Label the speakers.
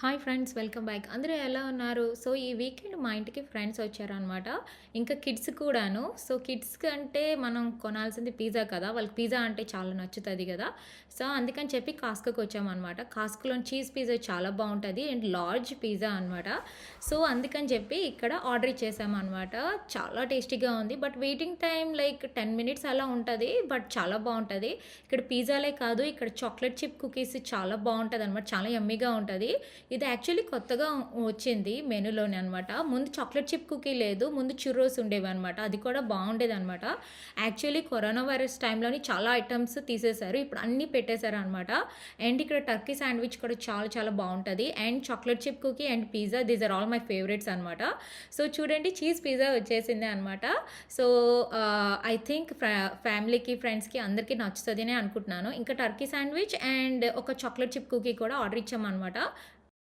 Speaker 1: Hi friends, welcome back. అందరూ ఎలా ఉన్నారు? సో, ఈ వీకెండ్ మా ఇంటికి ఫ్రెండ్స్ వచ్చారనమాట. ఇంకా కిడ్స్ కూడాను. సో, కిడ్స్‌కి అంటే మనం కొనాల్సింది పిజ్జా కదా! వాళ్ళకి పిజ్జా అంటే చాలా నచ్చుతది గదా! సో, అందుకని చెప్పి కాస్కోకి వచ్చామనమాట. కాస్కోలోని చీజ్ పిజ్జా చాలా బావుంటది అండ్ లార్జ్ పిజ్జా అనమాట. సో, అందుకని చెప్పి ఇక్కడ ఆర్డర్ ఇచ్చేసామనమాట. చాలా టేస్టీగా ఉంది. But waiting time like 10 minutes అలా ఉంటది. బట్ చాలా బావుంటది. ఇక్కడ పిజ్జాలే కాదు, ఇక్కడ చాక్లెట్ చిప్ కుకీస్ చాలా బావుంటదనమాట. చాలా యమ్మీగా ఉంటది. ఇది యాక్చువల్లీ కొత్తగా వచ్చింది మెనూలోనే అనమాట. ముందు చాక్లెట్ చిప్ కుకీ లేదు. ముందు చుర్రోస్ ఉండేవనమాట. అది కూడా బాగుండేదనమాట. యాక్చువల్లీ కరోనా వైరస్ టైంలోని చాలా ఐటమ్స్ తీసేశారు. ఇప్పుడు అన్నీ పెట్టేశారనమాట. అండ్ ఇక్కడ టర్కీ శాండ్విచ్ కూడా చాలా చాలా బాగుంటుంది. And chocolate chip cookie and pizza these are all my favourites అనమాట. సో చూడండి, చీజ్ పిజ్జా వచ్చేసింది అనమాట. సో ఐ థింక్ ఫ్యామిలీకి, ఫ్రెండ్స్కి అందరికీ నచ్చుతుందని అనుకుంటున్నాను. ఇంకా టర్కీ శాండ్విచ్ అండ్ ఒక చాక్లెట్ చిప్ కుకీ కూడా ఆర్డర్ ఇచ్చామన్నమాట.